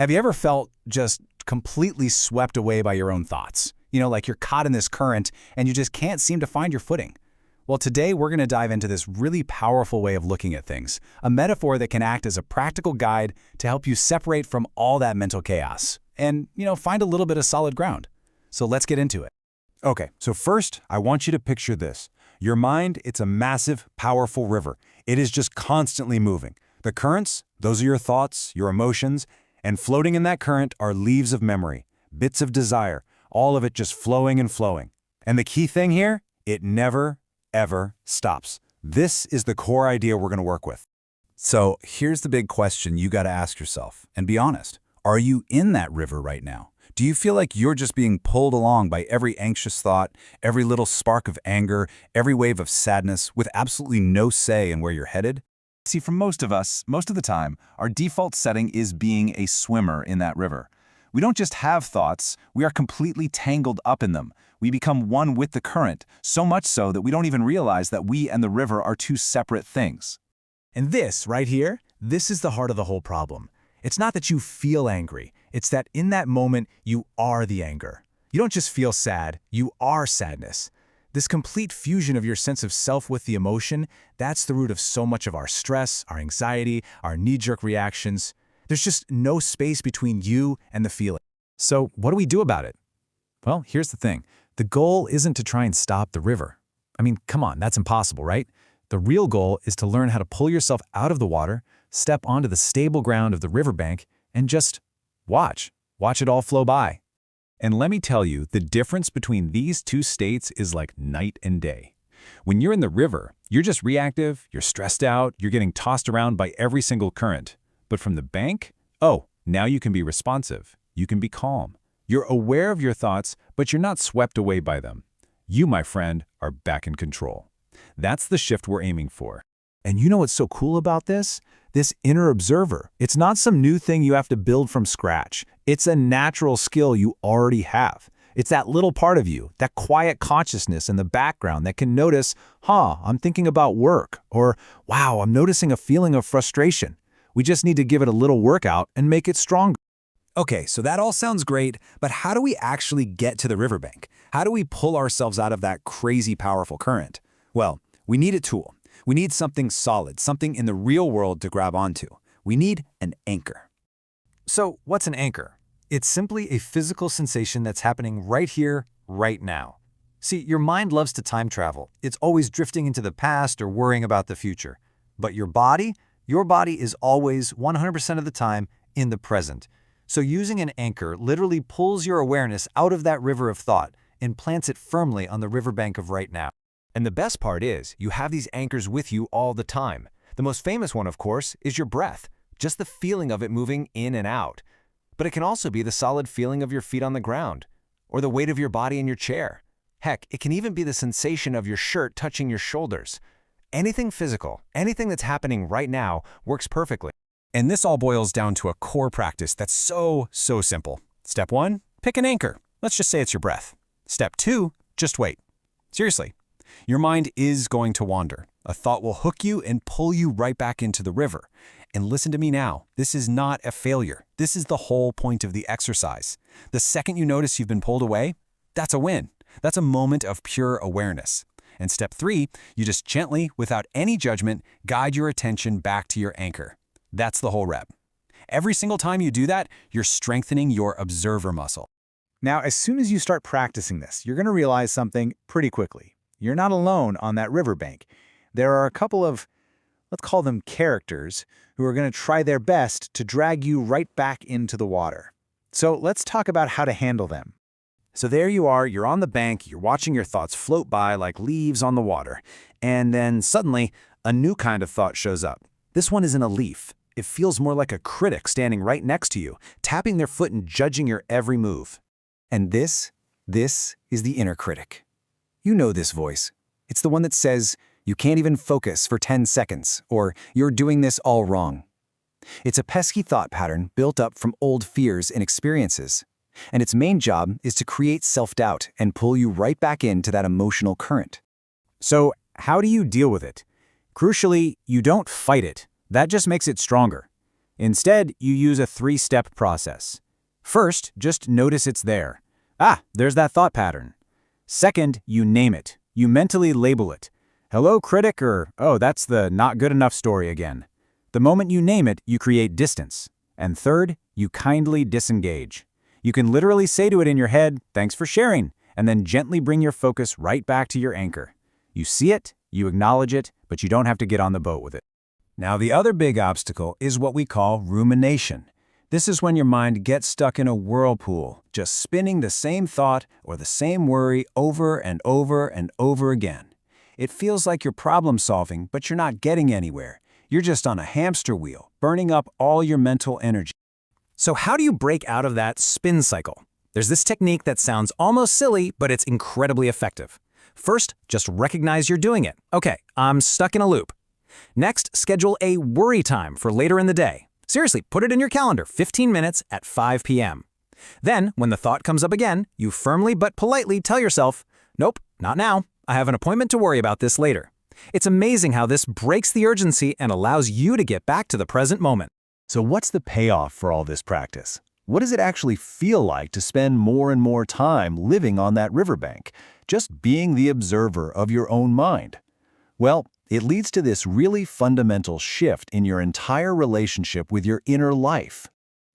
Have you ever felt just completely swept away by your own thoughts? Like you're caught in this current and you just can't seem to find your footing. Well, today we're going to dive into this really powerful way of looking at things, a metaphor that can act as a practical guide to help you separate from all that mental chaos and, find a little bit of solid ground. So let's get into it. Okay, so first, I want you to picture this. Your mind, it's a massive, powerful river. It is just constantly moving. The currents, those are your thoughts, your emotions, and floating in that current are leaves of memory, bits of desire, all of it just flowing and flowing. And the key thing here, it never, ever stops. This is the core idea we're going to work with. So here's the big question you got to ask yourself, and be honest. Are you in that river right now? Do you feel like you're just being pulled along by every anxious thought, every little spark of anger, every wave of sadness, with absolutely no say in where you're headed? See, for most of us, most of the time, our default setting is being a swimmer in that river. We don't just have thoughts, we are completely tangled up in them. We become one with the current, so much so that we don't even realize that we and the river are two separate things. And this, right here, this is the heart of the whole problem. It's not that you feel angry, it's that in that moment, you are the anger. You don't just feel sad, you are sadness. This complete fusion of your sense of self with the emotion, that's the root of so much of our stress, our anxiety, our knee-jerk reactions. There's just no space between you and the feeling. So what do we do about it? Well, here's the thing. The goal isn't to try and stop the river. I mean, come on, that's impossible, right? The real goal is to learn how to pull yourself out of the water, step onto the stable ground of the riverbank, and just watch it all flow by. And let me tell you, the difference between these two states is like night and day. When you're in the river, you're just reactive, you're stressed out, you're getting tossed around by every single current. But from the bank, now you can be responsive, you can be calm. You're aware of your thoughts, but you're not swept away by them. You, my friend, are back in control. That's the shift we're aiming for. And you know what's so cool about this? This inner observer. It's not some new thing you have to build from scratch. It's a natural skill you already have. It's that little part of you, that quiet consciousness in the background that can notice, I'm thinking about work, or wow, I'm noticing a feeling of frustration. We just need to give it a little workout and make it stronger. Okay, so that all sounds great, but how do we actually get to the riverbank? How do we pull ourselves out of that crazy powerful current? Well, we need a tool. We need something solid, something in the real world to grab onto. We need an anchor. So what's an anchor? It's simply a physical sensation that's happening right here, right now. See, your mind loves to time travel. It's always drifting into the past or worrying about the future. But your body is always 100% of the time in the present. So using an anchor literally pulls your awareness out of that river of thought and plants it firmly on the riverbank of right now. And the best part is, you have these anchors with you all the time. The most famous one, of course, is your breath, just the feeling of it moving in and out. But it can also be the solid feeling of your feet on the ground, or the weight of your body in your chair. Heck, it can even be the sensation of your shirt touching your shoulders. Anything physical, anything that's happening right now works perfectly. And this all boils down to a core practice that's so simple. Step 1, pick an anchor. Let's just say it's your breath. Step 2, just wait. Seriously. Your mind is going to wander. A thought will hook you and pull you right back into the river. And listen to me now, this is not a failure. This is the whole point of the exercise. The second you notice you've been pulled away, that's a win. That's a moment of pure awareness. And step 3, you just gently, without any judgment, guide your attention back to your anchor. That's the whole rep. Every single time you do that, you're strengthening your observer muscle. Now, as soon as you start practicing this, you're going to realize something pretty quickly. You're not alone on that riverbank. There are a couple of, let's call them characters, who are going to try their best to drag you right back into the water. So let's talk about how to handle them. So there you are, you're on the bank, you're watching your thoughts float by like leaves on the water. And then suddenly, a new kind of thought shows up. This one isn't a leaf. It feels more like a critic standing right next to you, tapping their foot and judging your every move. And this is the inner critic. You know this voice. It's the one that says, you can't even focus for 10 seconds, or you're doing this all wrong. It's a pesky thought pattern built up from old fears and experiences. And its main job is to create self-doubt and pull you right back into that emotional current. So how do you deal with it? Crucially, you don't fight it. That just makes it stronger. Instead, you use a 3-step process. First, just notice it's there. Ah, there's that thought pattern. Second, you name it. You mentally label it. Hello, critic, or, oh, that's the not good enough story again. The moment you name it, you create distance. And third, you kindly disengage. You can literally say to it in your head, thanks for sharing, and then gently bring your focus right back to your anchor. You see it, you acknowledge it, but you don't have to get on the boat with it. Now, the other big obstacle is what we call rumination. This is when your mind gets stuck in a whirlpool, just spinning the same thought or the same worry over and over and over again. It feels like you're problem solving, but you're not getting anywhere. You're just on a hamster wheel, burning up all your mental energy. So how do you break out of that spin cycle? There's this technique that sounds almost silly, but it's incredibly effective. First, just recognize you're doing it. Okay, I'm stuck in a loop. Next, schedule a worry time for later in the day. Seriously, put it in your calendar, 15 minutes at 5 p.m. Then, when the thought comes up again, you firmly but politely tell yourself, nope, not now. I have an appointment to worry about this later. It's amazing how this breaks the urgency and allows you to get back to the present moment. So what's the payoff for all this practice? What does it actually feel like to spend more and more time living on that riverbank, just being the observer of your own mind? Well, it leads to this really fundamental shift in your entire relationship with your inner life.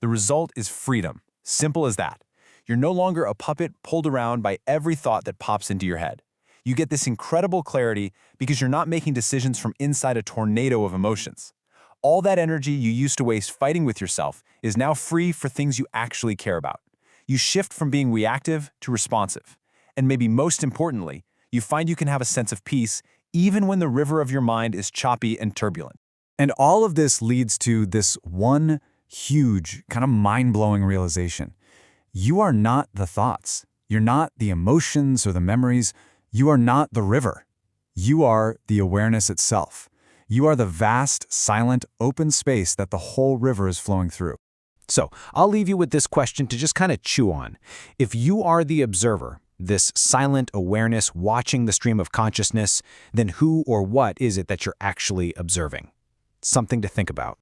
The result is freedom. Simple as that. You're no longer a puppet pulled around by every thought that pops into your head. You get this incredible clarity because you're not making decisions from inside a tornado of emotions. All that energy you used to waste fighting with yourself is now free for things you actually care about. You shift from being reactive to responsive. And maybe most importantly, you find you can have a sense of peace even when the river of your mind is choppy and turbulent. And all of this leads to this one huge, kind of mind-blowing realization. You are not the thoughts. You're not the emotions or the memories. You are not the river. You are the awareness itself. You are the vast, silent, open space that the whole river is flowing through. So, I'll leave you with this question to just kind of chew on. If you are the observer, this silent awareness watching the stream of consciousness, then who or what is it that you're actually observing? Something to think about.